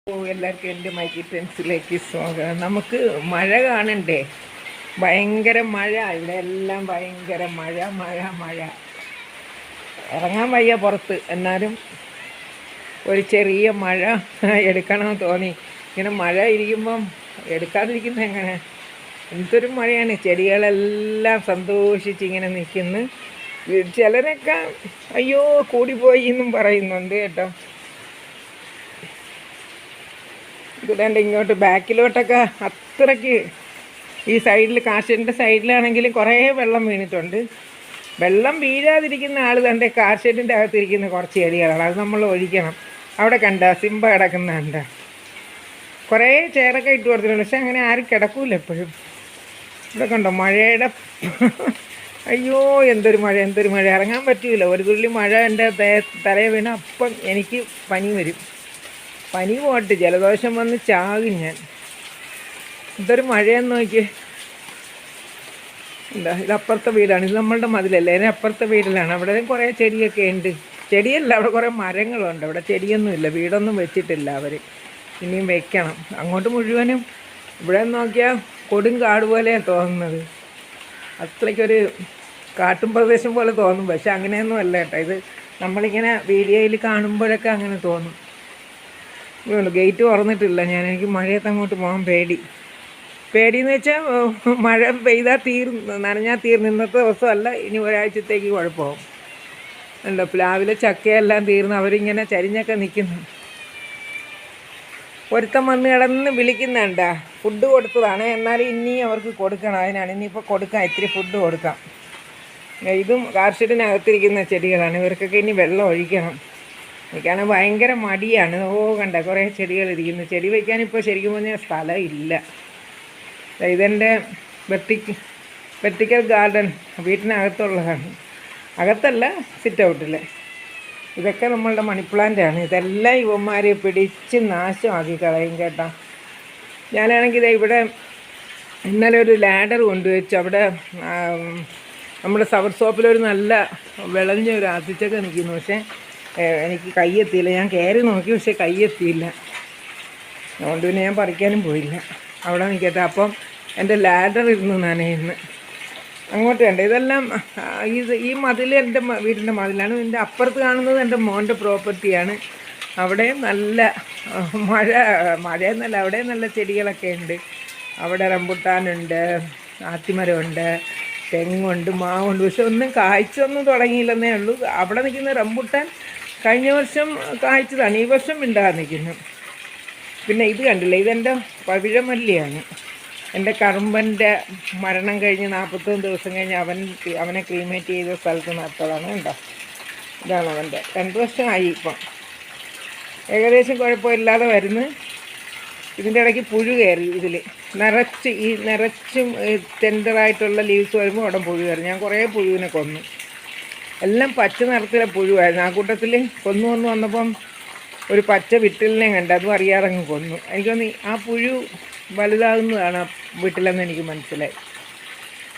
എല്ലാവർക്കും എൻ്റെ മൈക്കി ടെൻസിലേക്ക് സ്വാഗതം. നമുക്ക് മഴ കാണണ്ടേ? ഭയങ്കര മഴ, ഇവിടെ എല്ലാം ഭയങ്കര മഴ മഴ മഴ. ഇറങ്ങാൻ വയ്യ പുറത്ത്, എന്നാലും ഒരു ചെറിയ മഴ എടുക്കണമെന്ന് തോന്നി. ഇങ്ങനെ മഴ ഇരിക്കുമ്പം എടുക്കാതിരിക്കുന്നത് എങ്ങനെ? എന്തൊരു മഴയാണ്. ചെടികളെല്ലാം സന്തോഷിച്ച് ഇങ്ങനെ നിൽക്കുന്നു. ചിലരൊക്കെ അയ്യോ കൂടിപ്പോയി എന്നും പറയുന്നുണ്ട് കേട്ടോ. ഇതുകൊണ്ട് ഇങ്ങോട്ട് ബാക്കിലോട്ടൊക്കെ അത്രയ്ക്ക് ഈ സൈഡിൽ കാർഷെഡിൻ്റെ സൈഡിലാണെങ്കിലും കുറേ വെള്ളം വീണിട്ടുണ്ട്. വെള്ളം വീഴാതിരിക്കുന്ന ആൾ തൻ്റെ കാർഷെഡിൻ്റെ അകത്തിരിക്കുന്ന കുറച്ച് ചെടികളാണ്, അത് നമ്മൾ ഒഴിക്കണം. അവിടെ കണ്ട സിംബ കിടക്കുന്നുണ്ട്. കുറേ ചെയറൊക്കെ ഇട്ട് കൊടുത്തിട്ടുണ്ട്, പക്ഷെ അങ്ങനെ ആരും കിടക്കൂല എപ്പോഴും. ഇവിടെ കണ്ടോ മഴയുടെ അയ്യോ എന്തൊരു മഴ എന്തൊരു മഴ. ഇറങ്ങാൻ പറ്റില്ല. ഒരു തുള്ളി മഴ എൻ്റെ തലയിൽ വീണ അപ്പം എനിക്ക് പനി വരും. പനി പോട്ട് ജലദോഷം വന്ന് ചാകും ഞാൻ. എന്തൊരു മഴയെന്ന് നോക്കി. എന്താ ഇതപ്പുറത്തെ വീടാണ്, ഇത് നമ്മളുടെ മതിലല്ലേ, അതിന് അപ്പുറത്തെ വീട്ടിലാണ്. അവിടെ കുറേ ചെടിയൊക്കെ ഉണ്ട്. ചെടിയല്ല, അവിടെ കുറേ മരങ്ങളുണ്ട്. അവിടെ ചെടിയൊന്നുമില്ല, വീടൊന്നും വെച്ചിട്ടില്ല അവർ. ഇനിയും വെക്കണം. അങ്ങോട്ട് മുഴുവനും ഇവിടെ നോക്കിയാൽ കൊടും കാട് പോലെയാണ് തോന്നുന്നത്. അത്രയ്ക്കൊരു കാട്ടും പ്രദേശം പോലെ തോന്നും, പക്ഷെ അങ്ങനെയൊന്നും അല്ല കേട്ടോ. ഇത് നമ്മളിങ്ങനെ വീഡിയോയിൽ കാണുമ്പോഴൊക്കെ അങ്ങനെ തോന്നും. ഗേറ്റ് തുറന്നിട്ടില്ല ഞാൻ. എനിക്ക് മഴയത്ത് അങ്ങോട്ട് പോകാൻ പേടിയെന്ന് വെച്ചാൽ മഴ പെയ്താൽ നനഞ്ഞാൽ തീർന്ന്. ഇന്നത്തെ ദിവസമല്ല, ഇനി ഒരാഴ്ചത്തേക്ക് കുഴപ്പമാവും. ഉണ്ടോ പ്ലാവിലെ ചക്കയെല്ലാം തീർന്ന് അവരിങ്ങനെ ചരിഞ്ഞൊക്കെ നിൽക്കുന്നു. ഒരുത്തം വന്ന് കിടന്ന് വിളിക്കുന്നുണ്ടാ. ഫുഡ് കൊടുത്തതാണ്, എന്നാലും ഇനി അവർക്ക് കൊടുക്കണം. അതിനാണ് ഇനിയിപ്പോൾ കൊടുക്കാം, ഇത്തിരി ഫുഡ് കൊടുക്കാം. ഇതും കാർഷെഡിനകത്തിരിക്കുന്ന ചെടികളാണ്. ഇവർക്കൊക്കെ ഇനി വെള്ളം ഒഴിക്കണം. എനിക്കാണെങ്കിൽ ഭയങ്കര മടിയാണ്. കണ്ട കുറേ ചെടികൾ ഇരിക്കുന്നു. ചെടി വയ്ക്കാനിപ്പോൾ ശരിക്കും പറഞ്ഞാൽ സ്ഥലം ഇല്ല. ഇതെൻ്റെ വെർട്ടിക്കൽ ഗാർഡൻ വീട്ടിനകത്തുള്ളതാണ്. അകത്തല്ല, സിറ്റ് ഔട്ടിൽ. ഇതൊക്കെ നമ്മളുടെ മണിപ്ലാന്റാണ്. ഇതെല്ലാം ഇവന്മാരെ പിടിച്ച് നാശമാക്കി കളയും കേട്ടോ. ഞാനാണെങ്കിൽ ഇവിടെ ഇന്നലെ ഒരു ലാഡർ കൊണ്ടുവച്ചു. അവിടെ നമ്മുടെ സവർ സോപ്പിലൊരു നല്ല വിളഞ്ഞ ഒരു ആത്തിച്ചൊക്കെ നിൽക്കുന്നു. പക്ഷേ എനിക്ക് കയ്യെത്തിയില്ല. ഞാൻ കയറി നോക്കി, പക്ഷേ കയ്യെത്തിയില്ല. അതുകൊണ്ട് പിന്നെ ഞാൻ പറിക്കാനും പോയില്ല. അവിടെ നിൽക്കട്ടെ. അപ്പം എൻ്റെ ലാഡർ ഇരുന്ന് നനയുന്നു. അങ്ങോട്ട് കണ്ട ഇതെല്ലാം ഈ മതിൽ എൻ്റെ വീടിൻ്റെ മതിലാണ്. ഇതിൻ്റെ അപ്പുറത്ത് കാണുന്നത് എൻ്റെ മോൻ്റെ പ്രോപ്പർട്ടിയാണ്. അവിടെ നല്ല മഴയെന്നല്ല, അവിടെ നല്ല ചെടികളൊക്കെ ഉണ്ട്. അവിടെ റംബുട്ടാനുണ്ട്, ആത്തിമരമുണ്ട്, തെങ്ങുണ്ട്, മാവുണ്ട്. പക്ഷെ ഒന്നും കായ്ച്ചൊന്നും തുടങ്ങിയില്ലെന്നേ ഉള്ളൂ. അവിടെ നിൽക്കുന്ന റംബുട്ടാൻ കഴിഞ്ഞ വർഷം കായ്ച്ചതാണ്, ഈ വർഷം മിണ്ടാതെ നിൽക്കുന്നു. പിന്നെ ഇത് കണ്ടില്ലേ, ഇതെൻ്റെ പവിഴമല്ലിയാണ്. എൻ്റെ കറുമ്പൻ്റെ മരണം കഴിഞ്ഞ് 41 ദിവസം കഴിഞ്ഞ് അവനെ ക്രീമേറ്റ് ചെയ്ത സ്ഥലത്ത് നട്ടതാണ്. കണ്ടോ, ഇതാണ് അവൻ്റെ. 2 വർഷമായി ഇപ്പം. ഏകദേശം കുഴപ്പമില്ലാതെ വരുന്നു. ഇതിൻ്റെ ഇടയ്ക്ക് പുഴു കയറി. ഇതിൽ നിറച്ചും ടെൻഡറായിട്ടുള്ള ലീവ്സ് വരുമ്പോൾ അവിടെ പുഴു കയറി. ഞാൻ കുറേ പുഴുവിനെ കൊന്നു. എല്ലാം പച്ച നിറത്തിലെ പുഴുവായിരുന്നു. ആ കൂട്ടത്തിൽ കൊന്നു വന്നപ്പം ഒരു പച്ച വിട്ടിലിനെ കണ്ട്, അതും അറിയാതെ അങ്ങ് കൊന്നു. എനിക്കൊന്ന് ആ പുഴു വലുതാകുന്നതാണ് ആ വീട്ടിലെന്ന് എനിക്ക് മനസ്സിലായി.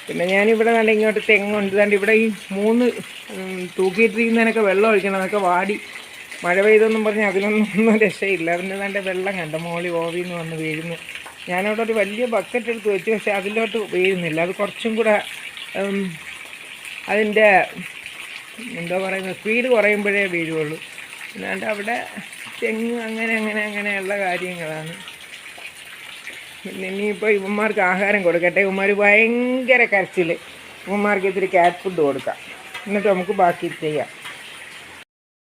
പിന്നെ ഞാനിവിടെ നല്ല ഇങ്ങോട്ട് തെങ്ങുണ്ട്. അതുകൊണ്ട് ഇവിടെ ഈ 3 തൂക്കിയിട്ടിരിക്കുന്നതിനൊക്കെ വെള്ളം ഒഴിക്കണം. അതൊക്കെ വാടി മഴ പെയ്തെന്നും പറഞ്ഞ് അതിനൊന്നും രക്ഷയില്ല. അതിന് നല്ല വെള്ളം കണ്ട മോളി ഓവിന്ന് വന്ന് വീഴുന്നു. ഞാനവിടെ ഒരു വലിയ ബക്കറ്റ് എടുത്ത് വെച്ചു, പക്ഷേ അതിലോട്ട് വീഴുന്നില്ല. അത് കുറച്ചും കൂടെ അതിൻ്റെ എന്താ പറയുന്നത്, സ്പീഡ് കുറയുമ്പോഴേ വീഴുള്ളൂ. അല്ലാണ്ട് അവിടെ തെങ്ങ് അങ്ങനെയുള്ള കാര്യങ്ങളാണ്. പിന്നെ ഇനിയിപ്പോൾ ഇവന്മാർക്ക് ആഹാരം കൊടുക്കട്ടെ. ഇവന്മാർ ഭയങ്കര കരച്ചിൽ. ഇവന്മാർക്ക് ഇത്തിരി ക്യാറ്റ് ഫുഡ് കൊടുക്കാം, എന്നിട്ട് നമുക്ക് ബാക്കി ചെയ്യാം.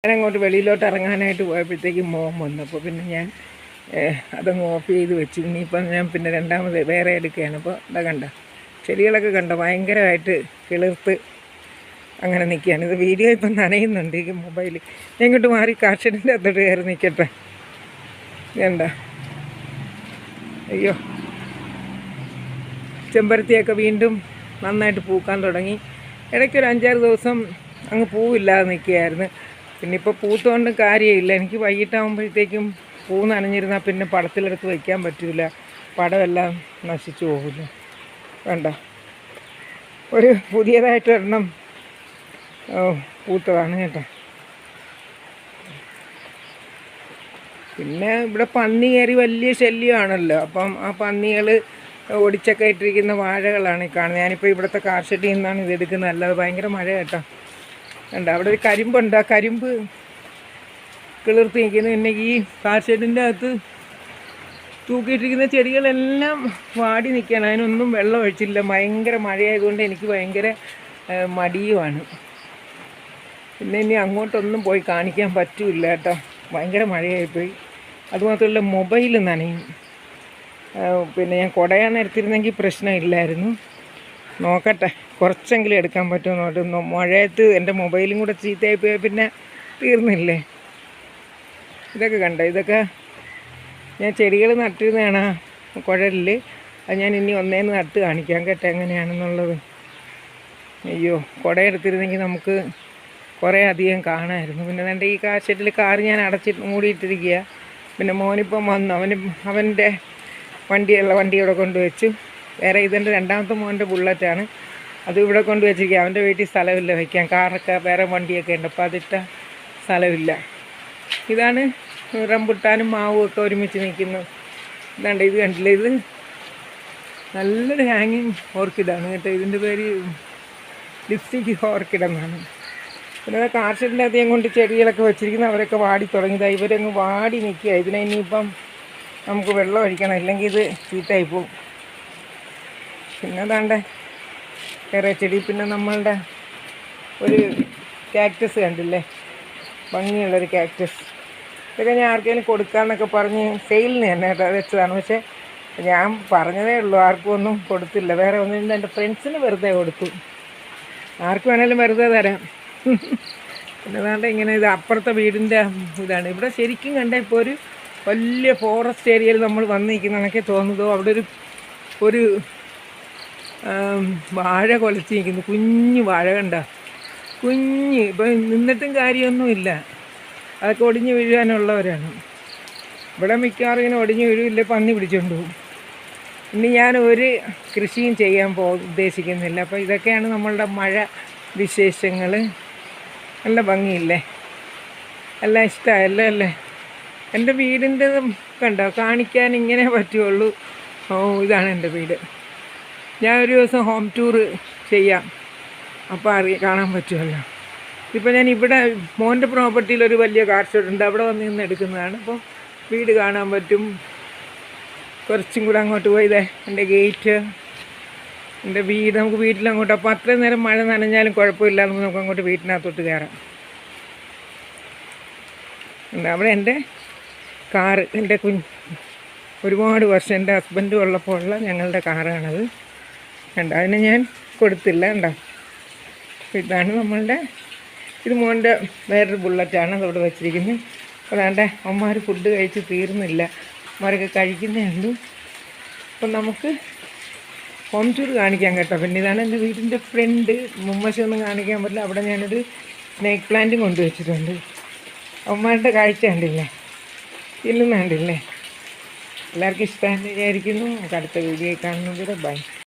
ഞാനങ്ങോട്ട് വെളിയിലോട്ട് ഇറങ്ങാനായിട്ട് പോയപ്പോഴത്തേക്കും മോൻ വന്നു. അപ്പോൾ പിന്നെ ഞാൻ അതങ്ങ് ഓഫ് ചെയ്ത് വെച്ചു. ഇനിയിപ്പം ഞാൻ പിന്നെ രണ്ടാമത് വേറെ എടുക്കുകയാണ്. അപ്പോൾ ഇതാ കണ്ട ചെടികളൊക്കെ കണ്ടോ, ഭയങ്കരമായിട്ട് കിളിർത്ത് അങ്ങനെ നിൽക്കുകയാണ്. ഇത് വീഡിയോ ഇപ്പം നനയുന്നുണ്ട് ഈ മൊബൈൽ. എങ്ങോട്ട് മാറി കാർഷെഡിൻ്റെ അകത്തോട്ട് കയറി നിൽക്കട്ടെ. വേണ്ട, അയ്യോ ചെമ്പരത്തിയൊക്കെ വീണ്ടും നന്നായിട്ട് പൂക്കാൻ തുടങ്ങി. ഇടയ്ക്കൊരു 5-6 ദിവസം അങ്ങ് പൂവില്ലാതെ നിൽക്കുകയായിരുന്നു. പിന്നെ ഇപ്പോൾ പൂത്തുകൊണ്ട് കാര്യമില്ല. എനിക്ക് വൈകിട്ടാകുമ്പോഴത്തേക്കും പൂ നനഞ്ഞിരുന്നാൽ പിന്നെ പടത്തിലെടുത്ത് വയ്ക്കാൻ പറ്റില്ല. പടമെല്ലാം നശിച്ചു പോകില്ല. വേണ്ട, ഒരു പുതിയതായിട്ട് ഒരെണ്ണം പൂത്തതാണ് കേട്ടോ. പിന്നെ ഇവിടെ പന്നി കയറി വലിയ ശല്യമാണല്ലോ. അപ്പം ആ പന്നികൾ ഒടിച്ചൊക്കെ ഇട്ടിരിക്കുന്ന വാഴകളാണ് ഈ കാണുന്നത്. ഞാനിപ്പോൾ ഇവിടുത്തെ കാർ ഷെഡിൽ നിന്നാണ് ഇത് എടുക്കുന്നത്. അല്ലാതെ ഭയങ്കര മഴ കേട്ടോ. ഉണ്ട് അവിടെ ഒരു കരിമ്പുണ്ട്. ആ കരിമ്പ് കിളിർത്തി നിൽക്കുന്നു. പിന്നെ ഈ കാർ ഷെഡിൻ്റെ അകത്ത് തൂക്കിയിട്ടിരിക്കുന്ന ചെടികളെല്ലാം വാടി നിൽക്കുകയാണ്. അതിനൊന്നും വെള്ളം ഒഴിച്ചില്ല. ഭയങ്കര മഴയായതുകൊണ്ട് എനിക്ക് ഭയങ്കര മടിയുമാണ്. പിന്നെ ഇനി അങ്ങോട്ടൊന്നും പോയി കാണിക്കാൻ പറ്റില്ല കേട്ടോ. ഭയങ്കര മഴയായിപ്പോയി. അതുമാത്രമല്ല മൊബൈൽ നനയും. പിന്നെ ഞാൻ കുടയാണ് എടുത്തിരുന്നെങ്കിൽ പ്രശ്നമില്ലായിരുന്നു. നോക്കട്ടെ കുറച്ചെങ്കിലും എടുക്കാൻ പറ്റുമോ നോട്ട്. മഴയത്ത് എൻ്റെ മൊബൈലും കൂടെ ചീത്തയായി പോയാൽ പിന്നെ തീർന്നില്ലേ. ഇതൊക്കെ കണ്ടോ, ഇതൊക്കെ ഞാൻ ചെടികൾ നട്ടിരുന്നതാണ് കുഴലിൽ. അത് ഞാൻ ഇനി ഒന്നേന്ന് നട്ട് കാണിക്കാം കേട്ടോ എങ്ങനെയാണെന്നുള്ളത്. അയ്യോ, കുട എടുത്തിരുന്നെങ്കിൽ നമുക്ക് കുറേ അധികം കാണാമായിരുന്നു. പിന്നെ എൻ്റെ ഈ കാർ ഷെഡിൽ കാർ ഞാൻ മൂടിയിട്ടിരിക്കുക. പിന്നെ മോനിപ്പം വന്നു. അവൻ്റെ വണ്ടി ഇവിടെ കൊണ്ടുവച്ചു. വേറെ ഇതെൻ്റെ രണ്ടാമത്തെ മോൻ്റെ ബുള്ളറ്റാണ്. അത് ഇവിടെ കൊണ്ടുവച്ചിരിക്കുക. അവൻ്റെ വീട്ടിൽ സ്ഥലമില്ല വയ്ക്കാൻ. കാറൊക്കെ വേറെ വണ്ടിയൊക്കെ ഉണ്ട്. അപ്പോൾ അതിട്ട സ്ഥലമില്ല. ഇതാണ് റംബുട്ടാനും മാവും ഒക്കെ ഒരുമിച്ച് നിൽക്കുന്നത്. ഇതാണ്ട് ഇത് കണ്ടില്ല, ഇത് നല്ലൊരു ഹാങ്ങിങ് ഓർക്കിഡാണ് കേട്ടോ. ഇതിൻ്റെ പേര് ലിപ്സ്റ്റിക് ഓർക്കിഡ് എന്നാണ്. പിന്നെ കാർ ഷെഡിൻ്റെ അധികം കൊണ്ട് ചെടികളൊക്കെ വെച്ചിരിക്കുന്നത് അവരൊക്കെ വാടി തുടങ്ങിയതാണ്. ഇവരങ്ങ് വാടി നിൽക്കുക. ഇതിനെ ഇനിയിപ്പം നമുക്ക് വെള്ളം ഒഴിക്കണം, ഇല്ലെങ്കിൽ ഇത് ചീത്തയായി പോവും. പിന്നെ അതാണ്ട് വേറെ ചെടി. പിന്നെ നമ്മളുടെ ഒരു കാക്ടസ് കണ്ടില്ലേ, ഭംഗിയുള്ളൊരു കാക്ടസ്. ഇതൊക്കെ ഞാൻ ആർക്കെങ്കിലും കൊടുക്കാമെന്നൊക്കെ പറഞ്ഞ് സെയിലിന് തന്നെ വെച്ചതാണ്. പക്ഷേ ഞാൻ പറഞ്ഞതേ ഉള്ളൂ, ആർക്കും ഒന്നും കൊടുത്തില്ല. വേറെ ഒന്നും എൻ്റെ ഫ്രണ്ട്സിന് വെറുതെ കൊടുത്തു. ആർക്ക് വേണേലും വെറുതെ തരാം. പിന്നെ അതാണ്ട് ഇങ്ങനെ ഇത് അപ്പുറത്തെ വീടിൻ്റെ ഇതാണ്. ഇവിടെ ശരിക്കും കണ്ട ഇപ്പോൾ ഒരു വലിയ ഫോറസ്റ്റ് ഏരിയയിൽ നമ്മൾ വന്ന് നിൽക്കുന്നതൊക്കെ തോന്നുന്നതോ. അവിടെ ഒരു വാഴ കൊലച്ച് നിൽക്കുന്നു. കുഞ്ഞു വാഴ കണ്ട, കുഞ്ഞ്. ഇപ്പം നിന്നിട്ടും കാര്യമൊന്നുമില്ല. അതൊക്കെ ഒടിഞ്ഞ് വീഴാനുള്ളവരാണ്. ഇവിടെ മിക്കവാറും ഇങ്ങനെ ഒടിഞ്ഞ് വീഴില്ല, പന്നി പിടിച്ചുകൊണ്ട് പോകും. ഇനി ഞാൻ ഒരു കൃഷിയും ചെയ്യാൻ ഉദ്ദേശിക്കുന്നില്ല. അപ്പോൾ ഇതൊക്കെയാണ് നമ്മളുടെ മഴ വിശേഷങ്ങൾ. നല്ല ഭംഗിയില്ലേ, എല്ലാം ഇഷ്ടമായല്ലോ അല്ലേ. എൻ്റെ വീടിൻ്റെ കണ്ടോ, കാണിക്കാൻ ഇങ്ങനെ പറ്റുള്ളൂ. ഇതാണ് എൻ്റെ വീട്. ഞാൻ ഒരു ദിവസം ഹോം ടൂറ് ചെയ്യാം, അപ്പോൾ കാണാൻ പറ്റുമല്ലോ. ഇപ്പോൾ ഞാൻ ഇവിടെ മോൻ്റെ പ്രോപ്പർട്ടിയിൽ ഒരു വലിയ കാർ ഷെഡുണ്ട്. അവിടെ വന്ന് നിന്ന് എടുക്കുന്നതാണ്. അപ്പോൾ വീട് കാണാൻ പറ്റും. കുറച്ചും കൂടെ അങ്ങോട്ട് പോയതേ എൻ്റെ ഗേറ്റ്, എൻ്റെ വീട്. നമുക്ക് വീട്ടിലങ്ങോട്ട്, അപ്പോൾ അത്രയും നേരം മഴ നനഞ്ഞാലും കുഴപ്പമില്ല, നമുക്ക് അങ്ങോട്ട് വീട്ടിനകത്തോട്ട് കയറാം. അവിടെ എൻ്റെ കാറ്, എൻ്റെ ഒരുപാട് വർഷം എൻ്റെ ഹസ്ബൻഡും ഉള്ളപ്പോൾ ഉള്ള ഞങ്ങളുടെ കാറാണത്. കണ്ടോ, അതിനെ ഞാൻ കൊടുത്തില്ല. കണ്ടോ, ഇതാണ് നമ്മളുടെ, ഇത് മോൻ്റെ വേറൊരു ബുള്ളറ്റാണ് അതവിടെ വെച്ചിരിക്കുന്നത്. അതാണ്ട് അമ്മമാർ ഫുഡ് കഴിച്ച് തീർന്നില്ല, അമ്മമാരൊക്കെ കഴിക്കുന്നേ ഉള്ളൂ. അപ്പം നമുക്ക് ഹോം ടൂർ കാണിക്കാൻ കേട്ടോ. പിന്നെ ഇതാണ് എൻ്റെ വീടിൻ്റെ ഫ്രണ്ട്. മുമ്മശൊന്നും കാണിക്കാൻ പറ്റില്ല. അവിടെ ഞാനൊരു സ്നേക്ക് പ്ലാന്റും കൊണ്ടുവച്ചിട്ടുണ്ട്. അമ്മമാരുടെ കാഴ്ച കണ്ടില്ലേ, ഇല്ലും കണ്ടില്ലേ. എല്ലാവർക്കും ഇഷ്ടമാണെന്ന് വിചാരിക്കുന്നു. നമുക്ക് അടുത്ത വീഡിയോ കാണുന്നത്. ബൈ.